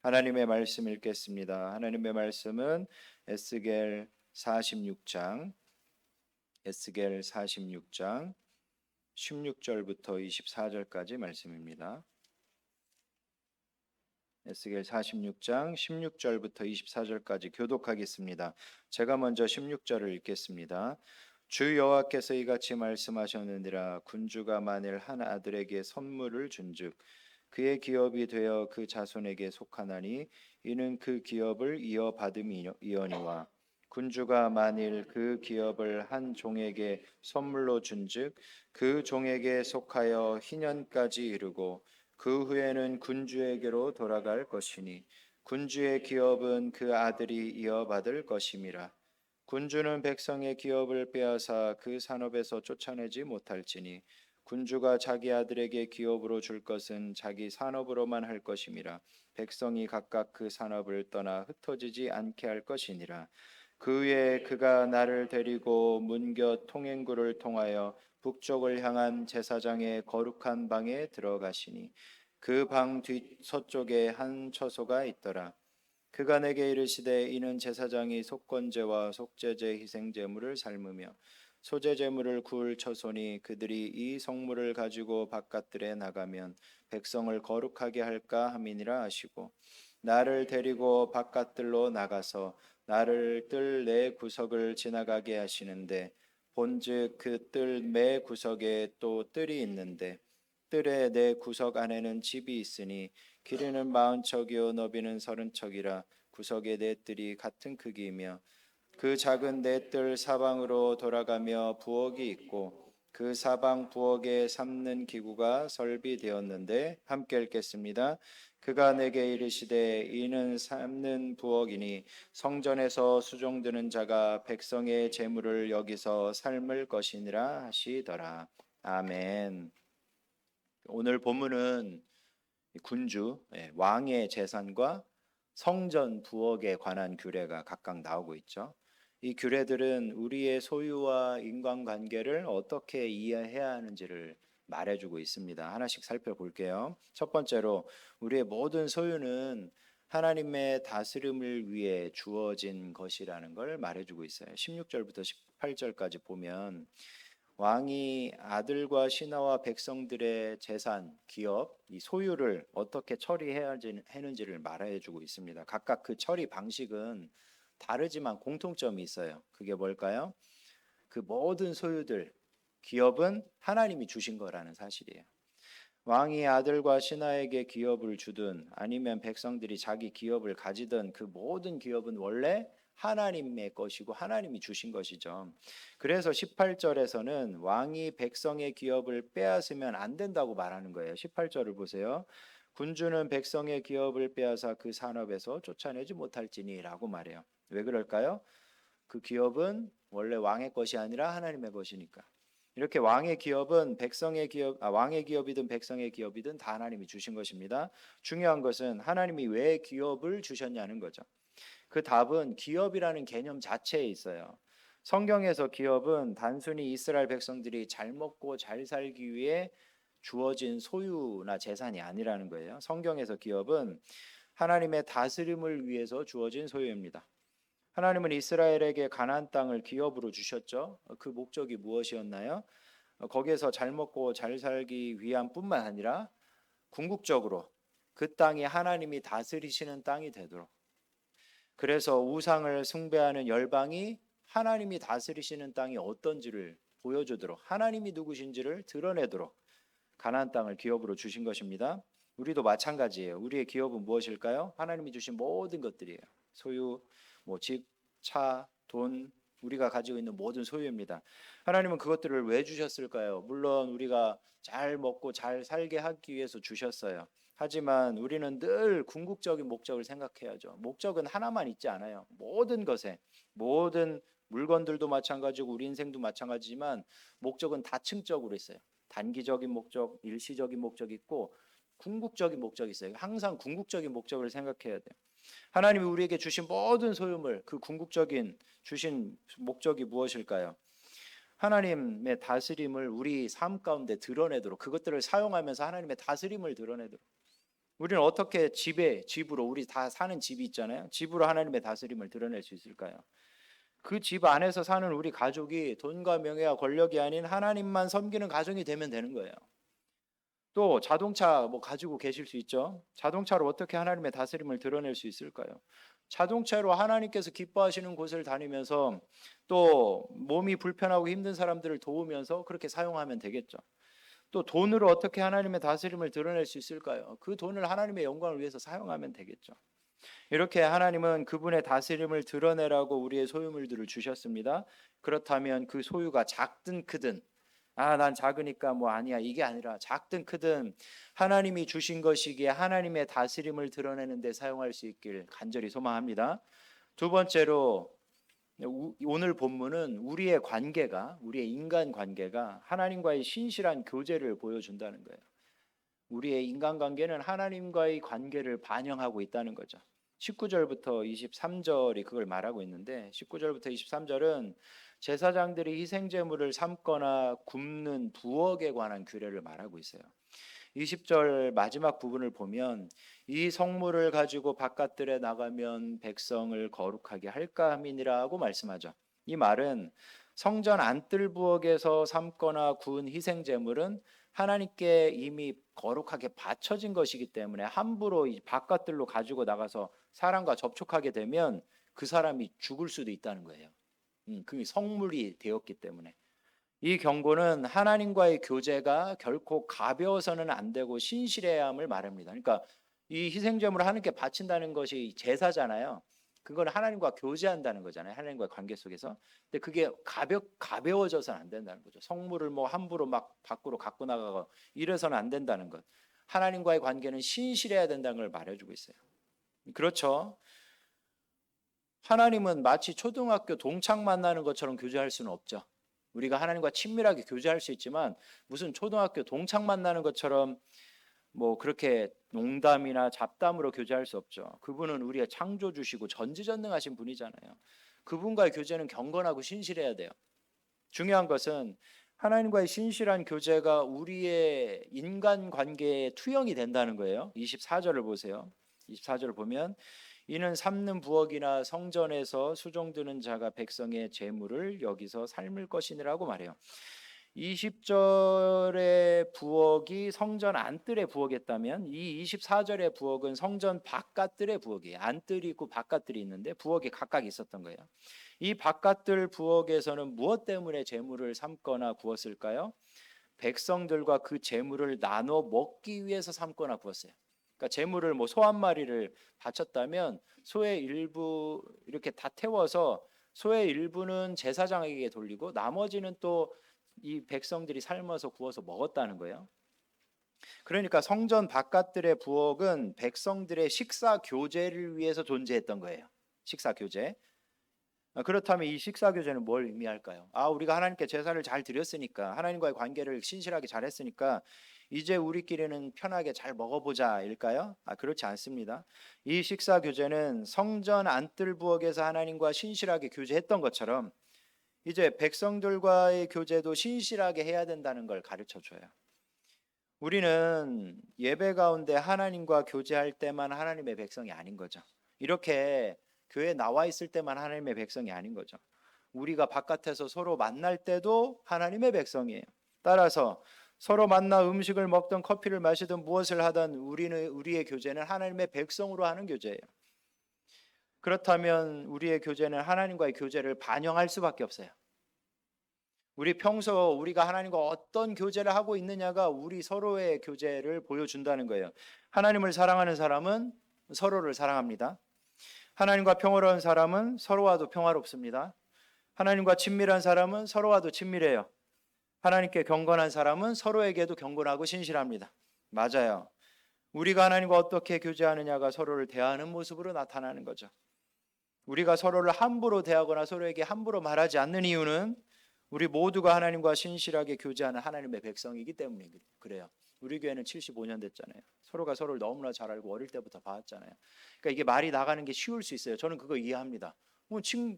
하나님의 말씀 읽겠습니다. 하나님의 말씀은 에스겔 46장 16절부터 24절까지 말씀입니다. 에스겔 46장 16절부터 24절까지 교독하겠습니다. 제가 먼저 16절을 읽겠습니다. 주 여호와께서 이같이 말씀하셨느니라. 군주가 만일 한 아들에게 선물을 준즉 그의 기업이 되어 그 자손에게 속하나니 이는 그 기업을 이어받음이니와 군주가 만일 그 기업을 한 종에게 선물로 준즉 그 종에게 속하여 희년까지 이르고 그 후에는 군주에게로 돌아갈 것이니 군주의 기업은 그 아들이 이어받을 것임이라. 군주는 백성의 기업을 빼앗아 그 산업에서 쫓아내지 못할지니 군주가 자기 아들에게 기업으로 줄 것은 자기 산업으로만 할 것임이라. 백성이 각각 그 산업을 떠나 흩어지지 않게 할 것이니라. 그 후에 그가 나를 데리고 문곁 통행구를 통하여 북쪽을 향한 제사장의 거룩한 방에 들어가시니 그 방 뒷서쪽에 한 처소가 있더라. 그가 내게 이르시되 이는 제사장이 속건제와 속죄제 희생제물을 삶으며 소제제물을 구울 처소니 그들이 이 성물을 가지고 바깥들에 나가면 백성을 거룩하게 할까 함이니라 하시고 나를 데리고 바깥들로 나가서 나를 뜰 내 구석을 지나가게 하시는데 본즉 그 뜰 매 구석에 또 뜰이 있는데 뜰에 내 구석 안에는 집이 있으니 길이는 40척이요 너비는 30척이라 구석의 네 뜰이 같은 크기이며 그 작은 네 뜰 사방으로 돌아가며 부엌이 있고 그 사방 부엌에 삶는 기구가 설비되었는데 함께 읽겠습니다. 그가 내게 이르시되 이는 삶는 부엌이니 성전에서 수종드는 자가 백성의 재물을 여기서 삶을 것이니라 하시더라. 아멘. 오늘 본문은 군주, 왕의 재산과 성전 부엌에 관한 규례가 각각 나오고 있죠. 이 규례들은 우리의 소유와 인간관계를 어떻게 이해해야 하는지를 말해주고 있습니다. 하나씩 살펴볼게요. 첫 번째로 우리의 모든 소유는 하나님의 다스림을 위해 주어진 것이라는 걸 말해주고 있어요. 16절부터 18절까지 보면 왕이 아들과 신하와 백성들의 재산, 기업, 이 소유를 어떻게 처리해야 하는지를 말해 주고 있습니다. 각각 그 처리 방식은 다르지만 공통점이 있어요. 그게 뭘까요? 그 모든 소유들, 기업은 하나님이 주신 거라는 사실이에요. 왕이 아들과 신하에게 기업을 주든 아니면 백성들이 자기 기업을 가지든 그 모든 기업은 원래 하나님의 것이고 하나님이 주신 것이죠. 그래서 18절에서는 왕이 백성의 기업을 빼앗으면 안 된다고 말하는 거예요. 18절을 보세요. 군주는 백성의 기업을 빼앗아 그 산업에서 쫓아내지 못할지니라고 말해요. 왜 그럴까요? 그 기업은 원래 왕의 것이 아니라 하나님의 것이니까. 이렇게 왕의 기업은 왕의 기업이든 백성의 기업이든 다 하나님이 주신 것입니다. 중요한 것은 하나님이 왜 기업을 주셨냐는 거죠. 그 답은 기업이라는 개념 자체에 있어요. 성경에서 기업은 단순히 이스라엘 백성들이 잘 먹고 잘 살기 위해 주어진 소유나 재산이 아니라는 거예요. 성경에서 기업은 하나님의 다스림을 위해서 주어진 소유입니다. 하나님은 이스라엘에게 가나안 땅을 기업으로 주셨죠. 그 목적이 무엇이었나요? 거기에서 잘 먹고 잘 살기 위한 뿐만 아니라 궁극적으로 그 땅이 하나님이 다스리시는 땅이 되도록, 그래서 우상을 숭배하는 열방이 하나님이 다스리시는 땅이 어떤지를 보여주도록, 하나님이 누구신지를 드러내도록 가나안 땅을 기업으로 주신 것입니다. 우리도 마찬가지예요. 우리의 기업은 무엇일까요? 하나님이 주신 모든 것들이에요. 소유, 집, 차, 돈, 우리가 가지고 있는 모든 소유입니다. 하나님은 그것들을 왜 주셨을까요? 물론 우리가 잘 먹고 잘 살게 하기 위해서 주셨어요. 하지만 우리는 늘 궁극적인 목적을 생각해야죠. 목적은 하나만 있지 않아요. 모든 것에, 모든 물건들도 마찬가지고 우리 인생도 마찬가지지만 목적은 다층적으로 있어요. 단기적인 목적, 일시적인 목적이 있고 궁극적인 목적이 있어요. 항상 궁극적인 목적을 생각해야 돼요. 하나님이 우리에게 주신 모든 소유물, 그 궁극적인 주신 목적이 무엇일까요? 하나님의 다스림을 우리 삶 가운데 드러내도록, 그것들을 사용하면서 하나님의 다스림을 드러내도록, 우리는 어떻게 집으로 우리 다 사는 집이 있잖아요. 집으로 하나님의 다스림을 드러낼 수 있을까요? 그 집 안에서 사는 우리 가족이 돈과 명예와 권력이 아닌 하나님만 섬기는 가정이 되면 되는 거예요. 또 자동차 뭐 가지고 계실 수 있죠. 자동차로 어떻게 하나님의 다스림을 드러낼 수 있을까요? 자동차로 하나님께서 기뻐하시는 곳을 다니면서 또 몸이 불편하고 힘든 사람들을 도우면서 그렇게 사용하면 되겠죠. 또 돈으로 어떻게 하나님의 다스림을 드러낼 수 있을까요? 그 돈을 하나님의 영광을 위해서 사용하면 되겠죠. 이렇게 하나님은 그분의 다스림을 드러내라고 우리의 소유물들을 주셨습니다. 그렇다면 그 소유가 작든 크든, 난 작으니까 뭐 아니야, 이게 아니라 작든 크든 하나님이 주신 것이기에 하나님의 다스림을 드러내는 데 사용할 수 있길 간절히 소망합니다. 두 번째로, 오늘 본문은 우리의 인간 관계가 하나님과의 신실한 교제를 보여준다는 거예요. 우리의 인간관계는 하나님과의 관계를 반영하고 있다는 거죠. 19절부터 23절이 그걸 말하고 있는데, 19절부터 23절은 제사장들이 희생제물을 삶거나 굽는 부엌에 관한 규례를 말하고 있어요. 20절 마지막 부분을 보면 이 성물을 가지고 바깥들에 나가면 백성을 거룩하게 할까 함이니라고 말씀하죠. 이 말은 성전 안뜰 부엌에서 삶거나 구운 희생 제물은 하나님께 이미 거룩하게 바쳐진 것이기 때문에 함부로 이 바깥들로 가지고 나가서 사람과 접촉하게 되면 그 사람이 죽을 수도 있다는 거예요. 그 성물이 되었기 때문에. 이 경고는 하나님과의 교제가 결코 가벼워서는 안 되고 신실해야 함을 말합니다. 그러니까 이 희생제물을 하나님께 바친다는 것이 제사잖아요. 그건 하나님과 교제한다는 거잖아요. 하나님과의 관계 속에서. 근데 그게 가벼워져서는 안 된다는 거죠. 성물을 뭐 함부로 막 밖으로 갖고 나가고 이래서는 안 된다는 것. 하나님과의 관계는 신실해야 된다는 걸 말해주고 있어요. 그렇죠. 하나님은 마치 초등학교 동창 만나는 것처럼 교제할 수는 없죠. 우리가 하나님과 친밀하게 교제할 수 있지만 무슨 초등학교 동창 만나는 것처럼 뭐 그렇게 농담이나 잡담으로 교제할 수 없죠. 그분은 우리의 창조주시고 전지전능하신 분이잖아요. 그분과의 교제는 경건하고 신실해야 돼요. 중요한 것은 하나님과의 신실한 교제가 우리의 인간관계에 투영이 된다는 거예요. 24절을 보세요. 24절을 보면 이는 삶는 부엌이나 성전에서 수종드는 자가 백성의 재물을 여기서 삶을 것이니라고 말해요. 20절의 부엌이 성전 안뜰의 부엌이었다면 이 24절의 부엌은 성전 바깥뜰의 부엌이에요. 안뜰이 있고 바깥뜰이 있는데 부엌이 각각 있었던 거예요. 이 바깥뜰 부엌에서는 무엇 때문에 재물을 삶거나 구웠을까요? 백성들과 그 재물을 나눠 먹기 위해서 삶거나 구웠어요. 그러니까 재물을 뭐 소 한 마리를 바쳤다면 소의 일부 이렇게 다 태워서 소의 일부는 제사장에게 돌리고 나머지는 또 이 백성들이 삶아서 구워서 먹었다는 거예요. 그러니까 성전 바깥들의 부엌은 백성들의 식사 교제를 위해서 존재했던 거예요. 식사 교제. 그렇다면 이 식사 교제는 뭘 의미할까요? 우리가 하나님께 제사를 잘 드렸으니까 하나님과의 관계를 신실하게 잘했으니까 이제 우리끼리는 편하게 잘 먹어보자일까요? 그렇지 않습니다. 이 식사 교제는 성전 안뜰 부엌에서 하나님과 신실하게 교제했던 것처럼 이제 백성들과의 교제도 신실하게 해야 된다는 걸 가르쳐 줘요. 우리는 예배 가운데 하나님과 교제할 때만 하나님의 백성이 아닌 거죠. 이렇게 교회에 나와 있을 때만 하나님의 백성이 아닌 거죠. 우리가 바깥에서 서로 만날 때도 하나님의 백성이에요. 따라서 서로 만나 음식을 먹든 커피를 마시든 무엇을 하든 우리의 교제는 하나님의 백성으로 하는 교제예요. 그렇다면 우리의 교제는 하나님과의 교제를 반영할 수밖에 없어요. 우리 평소 우리가 하나님과 어떤 교제를 하고 있느냐가 우리 서로의 교제를 보여준다는 거예요. 하나님을 사랑하는 사람은 서로를 사랑합니다. 하나님과 평화로운 사람은 서로와도 평화롭습니다. 하나님과 친밀한 사람은 서로와도 친밀해요. 하나님께 경건한 사람은 서로에게도 경건하고 신실합니다. 맞아요. 우리가 하나님과 어떻게 교제하느냐가 서로를 대하는 모습으로 나타나는 거죠. 우리가 서로를 함부로 대하거나 서로에게 함부로 말하지 않는 이유는 우리 모두가 하나님과 신실하게 교제하는 하나님의 백성이기 때문에 그래요. 우리 교회는 75년 됐잖아요. 서로가 서로를 너무나 잘 알고 어릴 때부터 봐왔잖아요. 그러니까 이게 말이 나가는 게 쉬울 수 있어요. 저는 그거 이해합니다.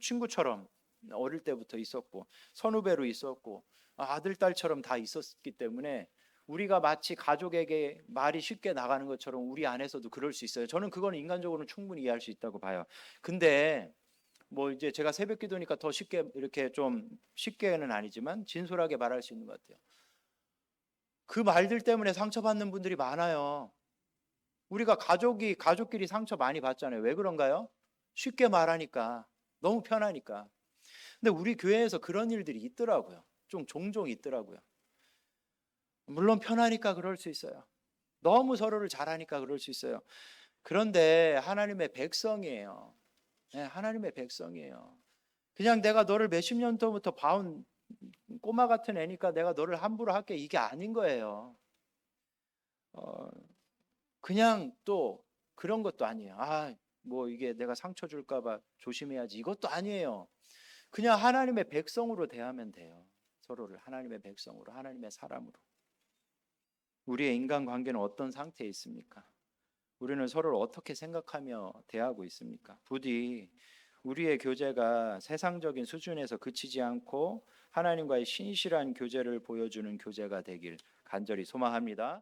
친구처럼 어릴 때부터 있었고 선후배로 있었고 아들 딸처럼 다 있었기 때문에 우리가 마치 가족에게 말이 쉽게 나가는 것처럼 우리 안에서도 그럴 수 있어요. 저는 그거는 인간적으로는 충분히 이해할 수 있다고 봐요. 근데 뭐 이제 제가 새벽 기도니까 더 쉽게 이렇게 좀 쉽게는 아니지만 진솔하게 말할 수 있는 것 같아요. 그 말들 때문에 상처받는 분들이 많아요. 우리가 가족끼리 상처 많이 받잖아요. 왜 그런가요? 쉽게 말하니까. 너무 편하니까. 근데 우리 교회에서 그런 일들이 있더라고요. 좀 종종 있더라고요. 물론 편하니까 그럴 수 있어요. 너무 서로를 잘하니까 그럴 수 있어요. 그런데 하나님의 백성이에요. 네, 하나님의 백성이에요. 그냥 내가 너를 몇십 년 전부터 봐온 꼬마 같은 애니까 내가 너를 함부로 할게, 이게 아닌 거예요. 어, 그냥 또 그런 것도 아니에요. 뭐 이게 내가 상처 줄까 봐 조심해야지, 이것도 아니에요. 그냥 하나님의 백성으로 대하면 돼요. 서로를 하나님의 백성으로, 하나님의 사람으로. 우리의 인간관계는 어떤 상태에 있습니까? 우리는 서로를 어떻게 생각하며 대하고 있습니까? 부디 우리의 교제가 세상적인 수준에서 그치지 않고 하나님과의 신실한 교제를 보여주는 교제가 되길 간절히 소망합니다.